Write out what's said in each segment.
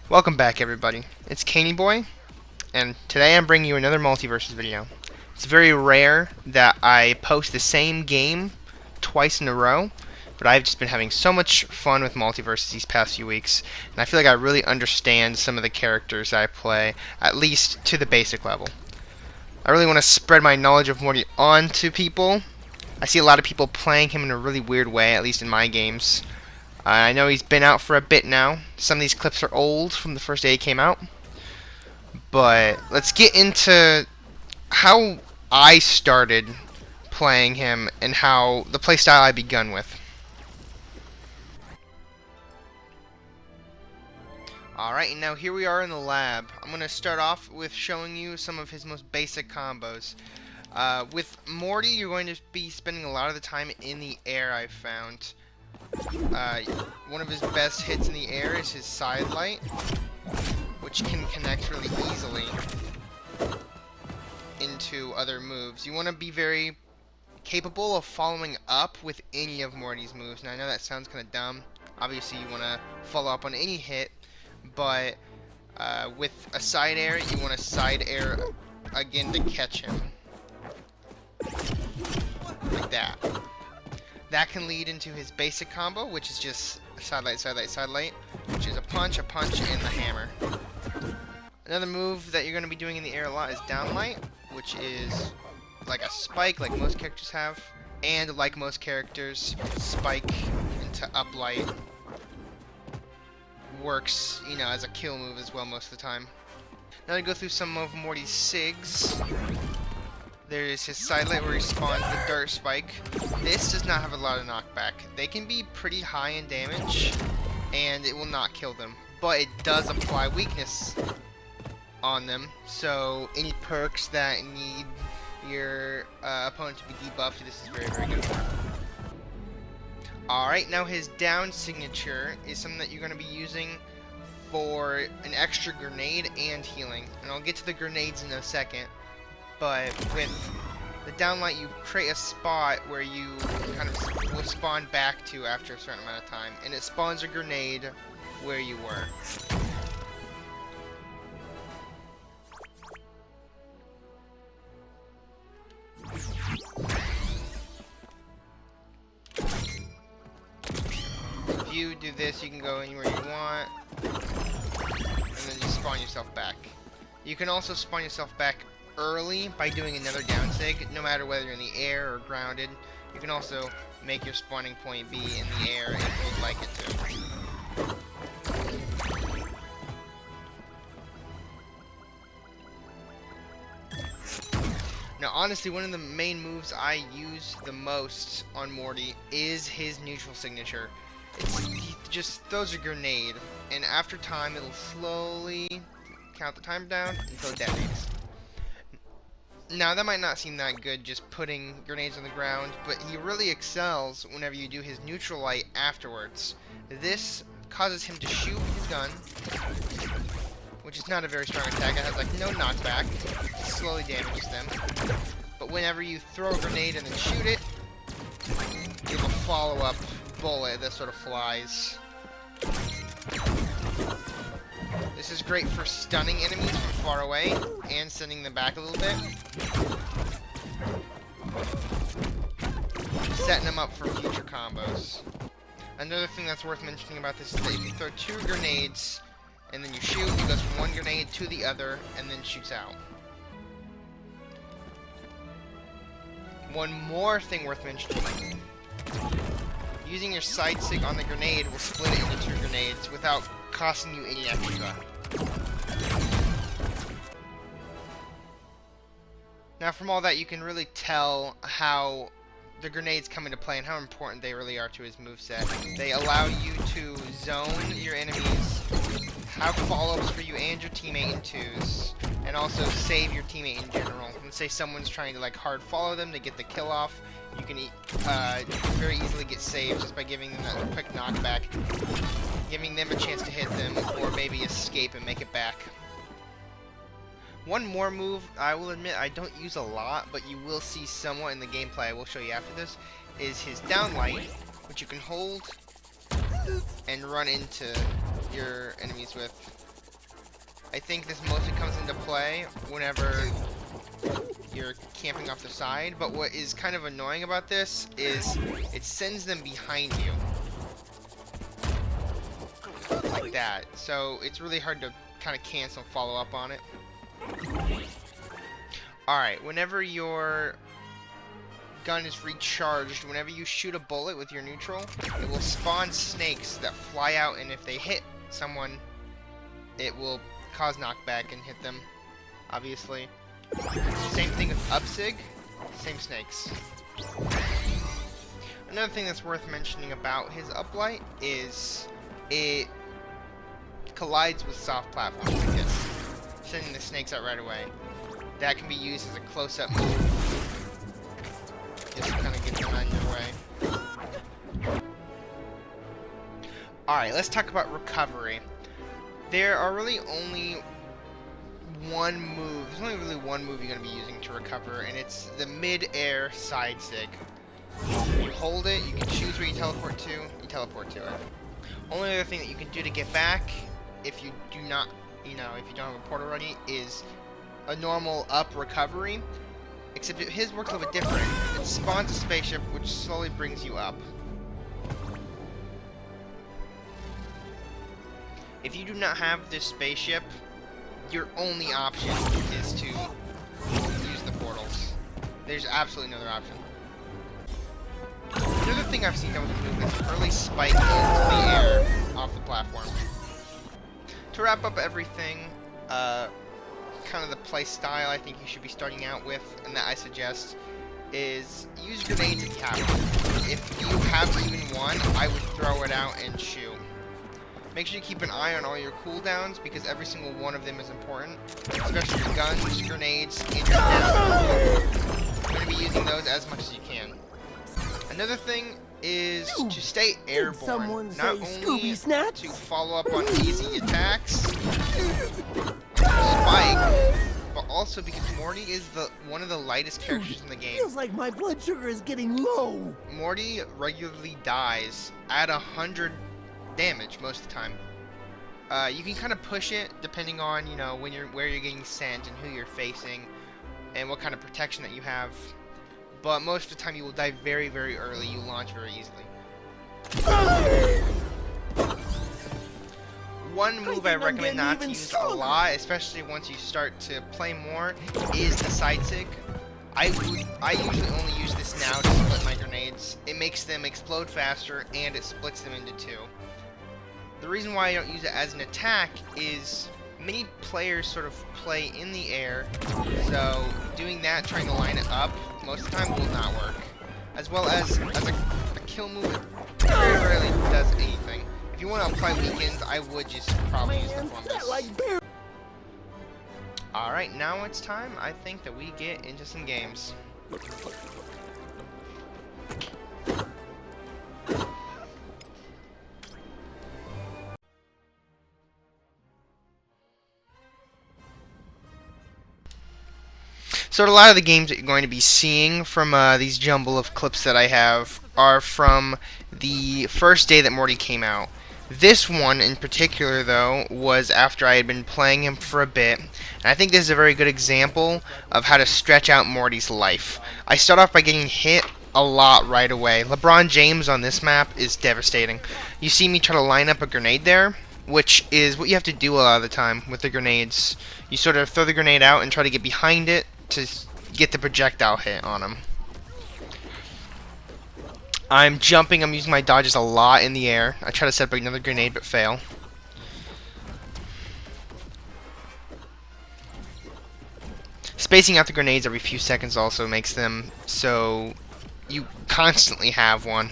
Welcome back, everybody. It's Caney Boy, and today I'm bringing you another Multiversus video. It's very rare that I post the same game twice in a row, but I've just been having so much fun with Multiversus these past few weeks, and I feel like I really understand some of the characters I play, at least to the basic level. I really want to spread my knowledge of Morty onto people. I see a lot of people playing him in a really weird way, at least in my games. I know he's been out for a bit now. Some of these clips are old from the first day he came out. But let's get into how I started playing him and how the playstyle I begun with. Alright, and now here we are in the lab. I'm going to start off with showing you some of his most basic combos. With Morty, you're going to be spending a lot of the time in the air, I've found. One of his best hits in the air is his side light, which can connect really easily into other moves. You want to be very capable of following up with any of Morty's moves. Now I know that sounds kind of dumb. Obviously you want to follow up on any hit, but with a side air, you want to side air again to catch him. Like that. That can lead into his basic combo, which is just side light, side light, side light, which is a punch, and the hammer. Another move that you're going to be doing in the air a lot is down light, which is like a spike, like most characters have, and like most characters, spike into up light works, you know, as a kill move as well most of the time. Now to go through some of Morty's SIGs. There's his side light where he spawns the dirt spike. This does not have a lot of knockback. They can be pretty high in damage, and it will not kill them. But it does apply weakness on them, so any perks that need your opponent to be debuffed, this is very, very good for. Alright, now his down signature is something that you're going to be using for an extra grenade and healing. And I'll get to the grenades in a second. But with the downlight, you create a spot where you kind of will spawn back to after a certain amount of time, and it spawns a grenade where you were. If you do this, you can go anywhere you want, and then just spawn yourself back. You can also spawn yourself back early by doing another down sig, no matter whether you're in the air or grounded. You can also make your spawning point be in the air if you'd like it to. Now honestly, one of the main moves I use the most on Morty is his neutral signature. He just throws a grenade, and after time it'll slowly count the time down until it detonates. Now, that might not seem that good, just putting grenades on the ground, but he really excels whenever you do his neutral light afterwards. This causes him to shoot his gun, which is not a very strong attack. It has, like, no knockback. It slowly damages them. But whenever you throw a grenade and then shoot it, you have a follow-up bullet that sort of flies. This is great for stunning enemies from far away and sending them back a little bit. Setting them up for future combos. Another thing that's worth mentioning about this is that if you throw 2 grenades and then you shoot, it goes from one grenade to the other and then shoots out. One more thing worth mentioning. Using your side sig on the grenade will split it into 2 grenades without costing you any extra. Now from all that, you can really tell how the grenades come into play and how important they really are to his moveset. They allow you to zone your enemies, have follow-ups for you and your teammate in 2s, and also save your teammate in general. Let's say someone's trying to like hard follow them to get the kill off, you can very easily get saved just by giving them that quick knockback, giving them a chance to hit them, or maybe escape and make it back. One more move, I will admit I don't use a lot, but you will see somewhat in the gameplay I will show you after this, is his downlight, which you can hold and run into your enemies with. I think this mostly comes into play whenever you're camping off the side, but what is kind of annoying about this is it sends them behind you. Like that. So it's really hard to kind of cancel and follow up on it. Alright, whenever your gun is recharged, whenever you shoot a bullet with your neutral, it will spawn snakes that fly out, and if they hit someone, it will cause knockback and hit them, obviously. Same thing with Upsig, same snakes. Another thing that's worth mentioning about his uplight is it collides with soft platforms like this, sending the snakes out right away. That can be used as a close-up move, just to kind of get them out of your way. Alright, let's talk about recovery. There are really only one move, there's only really one move you're going to be using to recover, and it's the mid-air side sig. You hold it, you can choose where you teleport to it. Only other thing that you can do to get back, if you do not, if you don't have a port already, is a normal up recovery, except his works a little bit different. It spawns a spaceship which slowly brings you up. If you do not have this spaceship, your only option is to use the portals. There's absolutely no other option. Another thing I've seen done with the move is early spike into the air off the platform. To wrap up everything, kind of the play style I think you should be starting out with, and that I suggest, is use grenades if you have them. If you have even one, I would throw it out and shoot. Make sure you keep an eye on all your cooldowns, because every single one of them is important, especially the guns, grenades, and your down. You're going to be using those as much as you can. Another thing is to stay airborne, not only to follow up on easy attacks, spike, but also because Morty is one of the lightest characters in the game. Feels like my blood sugar is getting low. Morty regularly dies at 100 damage most of the time. You can kind of push it depending on where you're getting sent and who you're facing and what kind of protection that you have. But most of the time you will die very, very early. You launch very easily. One move I recommend not to use a lot, especially once you start to play more, is the side sig. I usually only use this now to split my grenades. It makes them explode faster and it splits them into two. The reason why I don't use it as an attack is many players sort of play in the air, so doing that, trying to line it up, most of the time will not work. As well as a kill move, it very rarely does anything. If you want to apply weakens, I would just probably use the Columbus. Alright, now it's time, I think, that we get into some games. So a lot of the games that you're going to be seeing from these jumble of clips that I have are from the first day that Morty came out. This one in particular, though, was after I had been playing him for a bit, and I think this is a very good example of how to stretch out Morty's life. I start off by getting hit a lot right away. LeBron James on this map is devastating. You see me try to line up a grenade there, which is what you have to do a lot of the time with the grenades. You sort of throw the grenade out and try to get behind it to get the projectile hit on him. I'm jumping, I'm using my dodges a lot in the air. I try to set up another grenade but fail. Spacing out the grenades every few seconds also makes them so you constantly have one.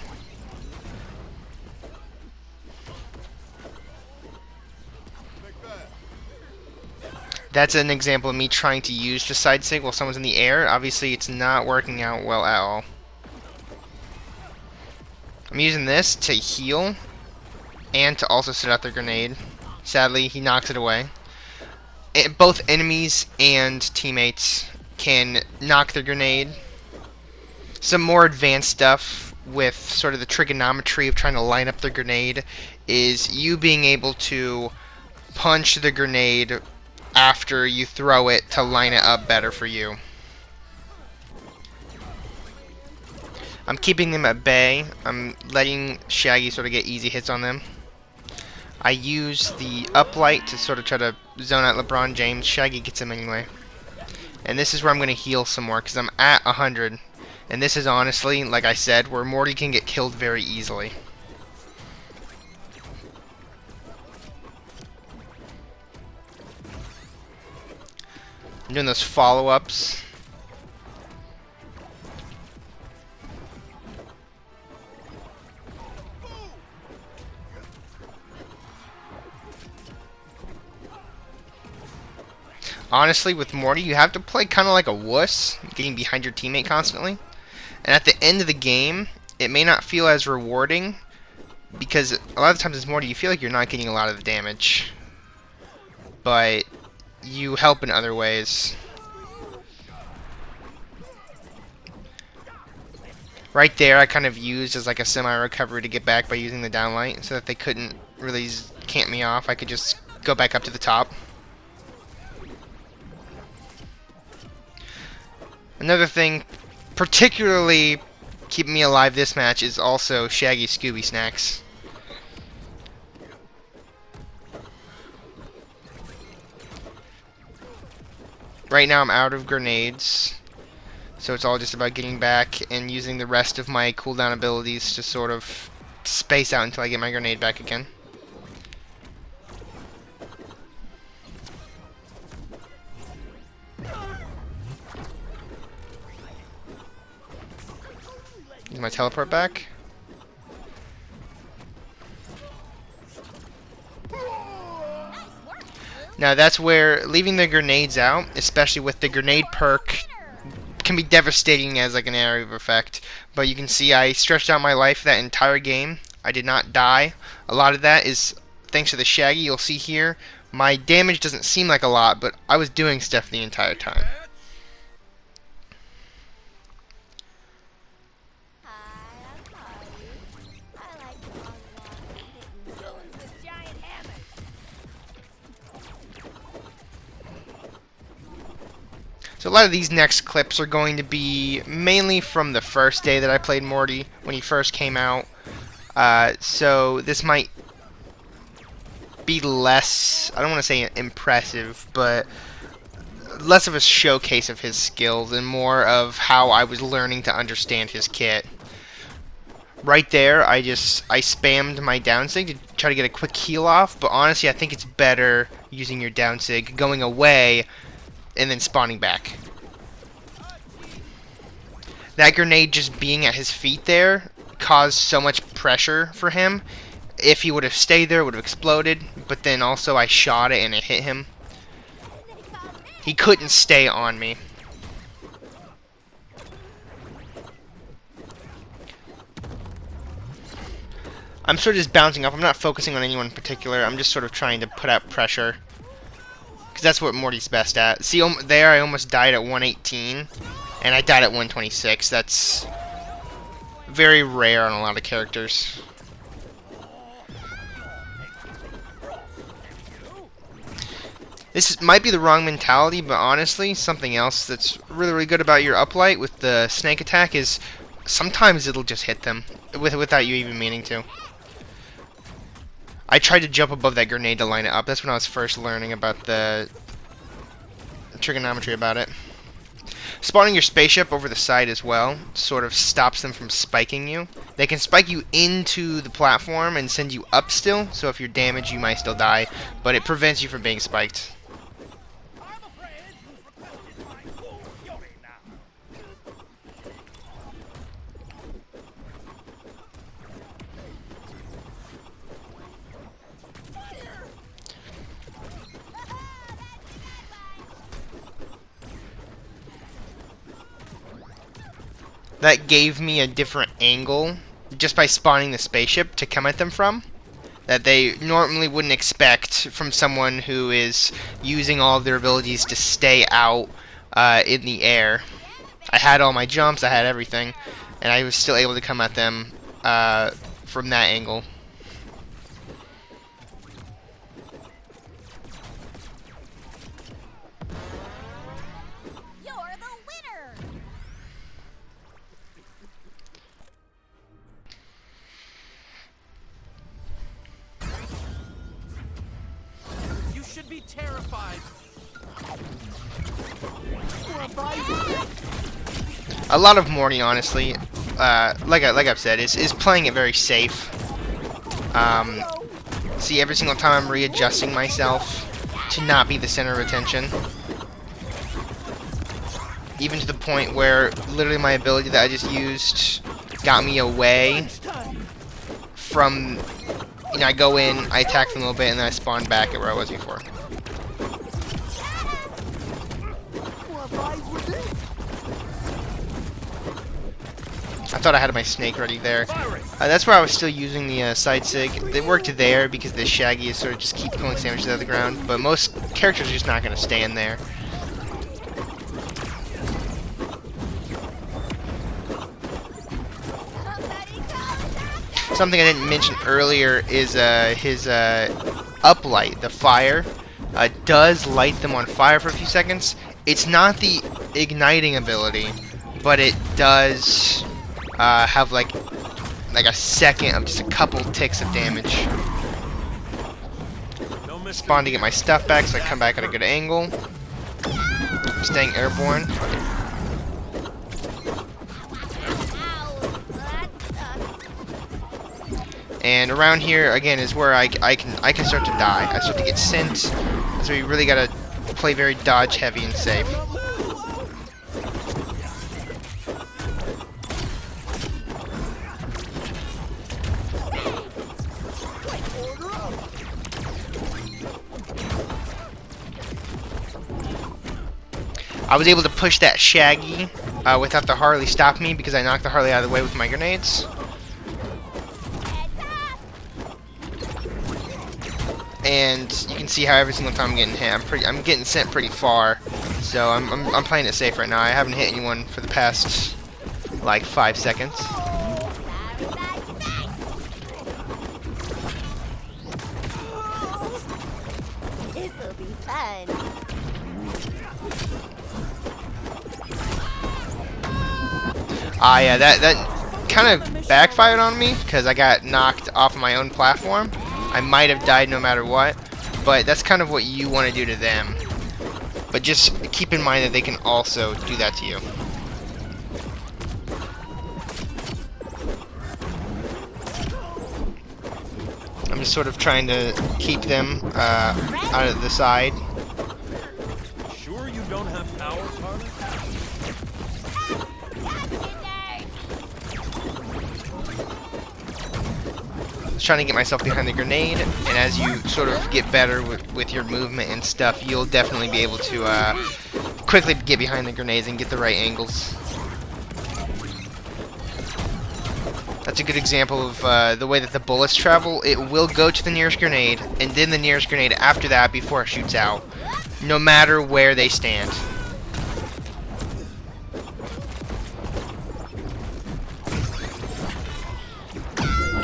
That's an example of me trying to use the side sig while someone's in the air. Obviously, it's not working out well at all. I'm using this to heal and to also set out the grenade. Sadly, he knocks it away. Both enemies and teammates can knock their grenade. Some more advanced stuff with sort of the trigonometry of trying to line up the grenade is you being able to punch the grenade after you throw it to line it up better for you. I'm keeping them at bay. I'm letting Shaggy sort of get easy hits on them. I use the uplight to sort of try to zone out LeBron James. Shaggy gets him anyway. And this is where I'm going to heal some more because I'm at 100. And this is honestly, like I said, where Morty can get killed very easily. I'm doing those follow-ups. Honestly, with Morty, you have to play kind of like a wuss, getting behind your teammate constantly. And at the end of the game, it may not feel as rewarding, because a lot of times as Morty, you feel like you're not getting a lot of the damage. But you help in other ways. Right there, I kind of used as like a semi-recovery to get back by using the downlight, so that they couldn't really camp me off. I could just go back up to the top. Another thing particularly keeping me alive this match is also Shaggy Scooby Snacks. Right now I'm out of grenades, so it's all just about getting back and using the rest of my cooldown abilities to sort of space out until I get my grenade back again. Use my teleport back. Now that's where leaving the grenades out, especially with the grenade perk, can be devastating as like an area of effect. But you can see I stretched out my life that entire game. I did not die. A lot of that is thanks to the Shaggy. You'll see here, my damage doesn't seem like a lot, but I was doing stuff the entire time. So a lot of these next clips are going to be mainly from the first day that I played Morty, when he first came out. So this might be less, I don't want to say impressive, but less of a showcase of his skills and more of how I was learning to understand his kit. Right there, I spammed my down sig to try to get a quick heal off, but honestly I think it's better using your down sig, going away, and then spawning back. That grenade just being at his feet there caused so much pressure for him. If he would have stayed there, it would have exploded, but then also I shot it and it hit him. He couldn't stay on me. I'm sort of just bouncing off. I'm not focusing on anyone in particular. I'm just sort of trying to put out pressure, because that's what Morty's best at. See, there I almost died at 118, and I died at 126. That's very rare on a lot of characters. This might be the wrong mentality, but honestly, something else that's really, really good about your uplight with the snake attack is sometimes it'll just hit them without you even meaning to. I tried to jump above that grenade to line it up. That's when I was first learning about the trigonometry about it. Spawning your spaceship over the side as well sort of stops them from spiking you. They can spike you into the platform and send you up still, so if you're damaged you might still die, but it prevents you from being spiked. That gave me a different angle just by spawning the spaceship to come at them from that they normally wouldn't expect from someone who is using all of their abilities to stay out in the air. I had all my jumps, I had everything, and I was still able to come at them from that angle. should be terrified. A lot of Morty, honestly, like I've said, is playing it very safe. See, every single time I'm readjusting myself to not be the center of attention. Even to the point where literally my ability that I just used got me away from, you know, I go in, I attack them a little bit, and then I spawn back at where I was before. I thought I had my snake ready there. That's where I was still using the side sig. It worked there because the Shaggy is sort of just keep pulling sandwiches out of the ground, but most characters are just not going to stand there. Something I didn't mention earlier is his uplight, the fire, does light them on fire for a few seconds. It's not the igniting ability, but it does have like a second of just a couple ticks of damage. Spawn to get my stuff back so I come back at a good angle. I'm staying airborne. And around here again is where I can start to die. I start to get sent. So you really gotta play very dodge heavy and safe. I was able to push that Shaggy without the Harley stopping me because I knocked the Harley out of the way with my grenades. And you can see how every single time I'm getting hit, I'm getting sent pretty far. So I'm playing it safe right now. I haven't hit anyone for the past like 5 seconds. This'll be fun. Yeah, that kind of backfired on me because I got knocked off of my own platform. I might have died no matter what, but that's kind of what you want to do to them. But just keep in mind that they can also do that to you. I'm just sort of trying to keep them out of the side. Sure you don't have powers, Harley? Trying to get myself behind the grenade, and as you sort of get better with your movement and stuff, you'll definitely be able to quickly get behind the grenades and get the right angles. That's a good example of the way that the bullets travel. It will go to the nearest grenade, and then the nearest grenade after that before it shoots out, no matter where they stand.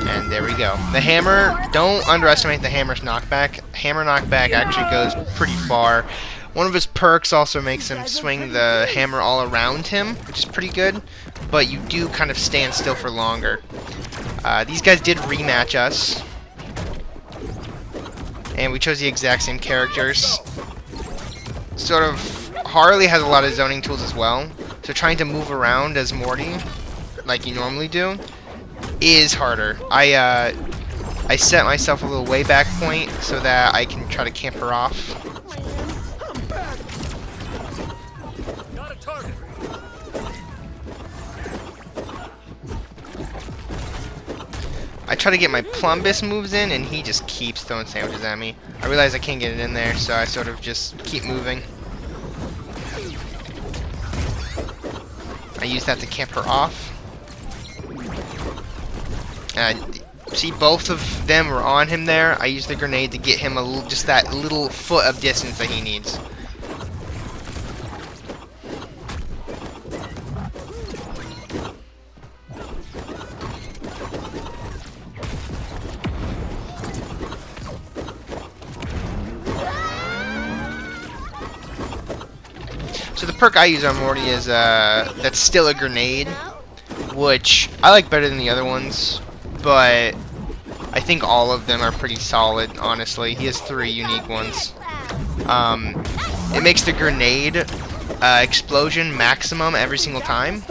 And there we go. The hammer, don't underestimate the hammer's knockback. Hammer knockback actually goes pretty far. One of his perks also makes him swing the hammer all around him, which is pretty good, but you do kind of stand still for longer. These guys did rematch us, and we chose the exact same characters. Sort of, Harley has a lot of zoning tools as well, so trying to move around as Morty, like you normally do, is harder. I set myself a little way back point so that I can try to camp her off. Got a target. I try to get my Plumbus moves in, and he just keeps throwing sandwiches at me. I realize I can't get it in there, so I sort of just keep moving. I use that to camp her off. See, both of them were on him there. I used the grenade to get him just that little foot of distance that he needs. So the perk I use on Morty is that's still a grenade, which I like better than the other ones, but I think all of them are pretty solid, honestly. He has 3 unique ones. it makes the grenade explosion maximum every single time,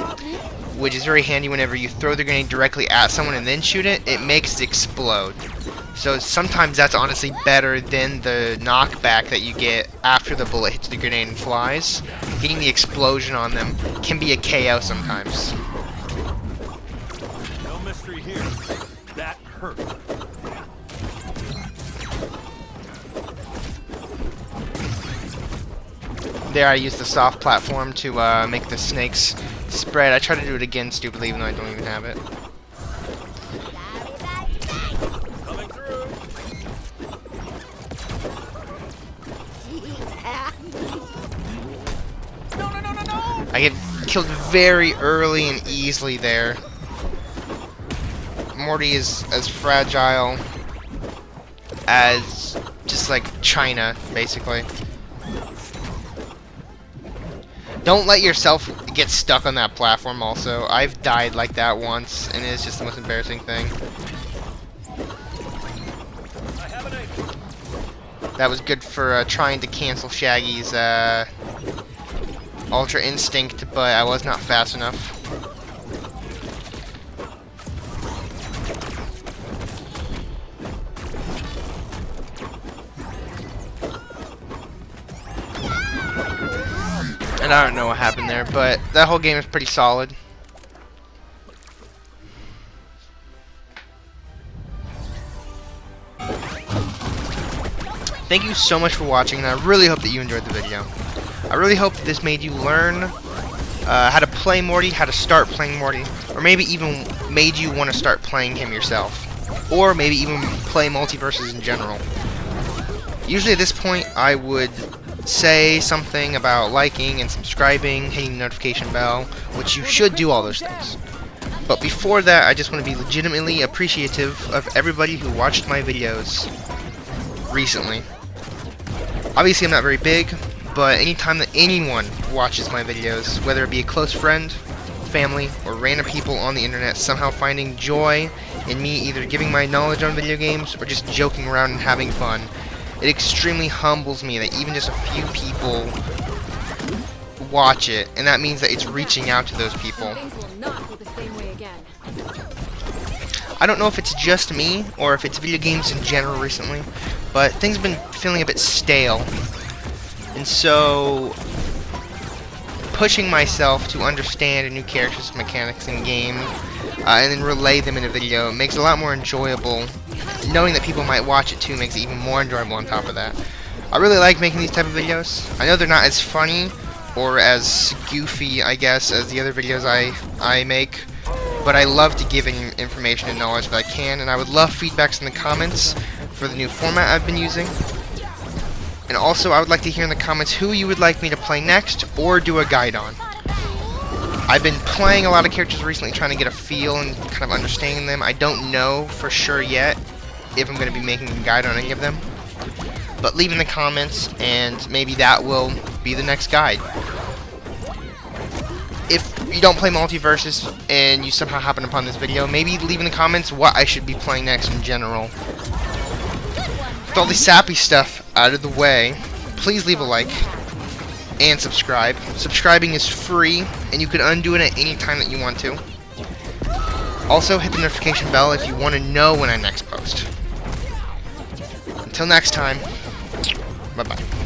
which is very handy whenever you throw the grenade directly at someone and then shoot it. It makes it explode. So sometimes that's honestly better than the knockback that you get after the bullet hits the grenade and flies. Getting the explosion on them can be a KO sometimes. No mystery here. That hurt. There, I used the soft platform to make the snakes spread. I tried to do it again stupidly, even though I don't even have it. Coming through. I get killed very early and easily there. Morty is as fragile as just like China, basically. Don't let yourself get stuck on that platform also. I've died like that once, and it's just the most embarrassing thing. That was good for trying to cancel Shaggy's Ultra Instinct, but I was not fast enough. And I don't know what happened there, but that whole game is pretty solid. Thank you so much for watching, and I really hope that you enjoyed the video. I really hope that this made you learn how to play Morty, how to start playing Morty, or maybe even made you want to start playing him yourself. Or maybe even play Multiversus in general. Usually at this point, I would say something about liking and subscribing, hitting the notification bell, which you should do all those things. But before that, I just want to be legitimately appreciative of everybody who watched my videos recently. Obviously, I'm not very big, but anytime that anyone watches my videos, whether it be a close friend, family, or random people on the internet somehow finding joy in me either giving my knowledge on video games or just joking around and having fun, it extremely humbles me that even just a few people watch it, and that means that it's reaching out to those people. I don't know if it's just me, or if it's video games in general recently, but things have been feeling a bit stale. And so, pushing myself to understand new characters, mechanics in game, and then relay them in a video makes it a lot more enjoyable. Knowing that people might watch it too makes it even more enjoyable on top of that. I really like making these type of videos. I know they're not as funny or as goofy, I guess, as the other videos I make, but I love to give any information and knowledge that I can, and I would love feedbacks in the comments for the new format I've been using. And also, I would like to hear in the comments who you would like me to play next or do a guide on. I've been playing a lot of characters recently, trying to get a feel and kind of understanding them. I don't know for sure yet if I'm going to be making a guide on any of them. But leave in the comments, and maybe that will be the next guide. If you don't play Multiversus and you somehow happen upon this video, maybe leave in the comments what I should be playing next in general. With all the sappy stuff out of the way, please leave a like and subscribe. Subscribing is free, and you can undo it at any time that you want to. Also, hit the notification bell if you want to know when I next post. Until next time, bye-bye.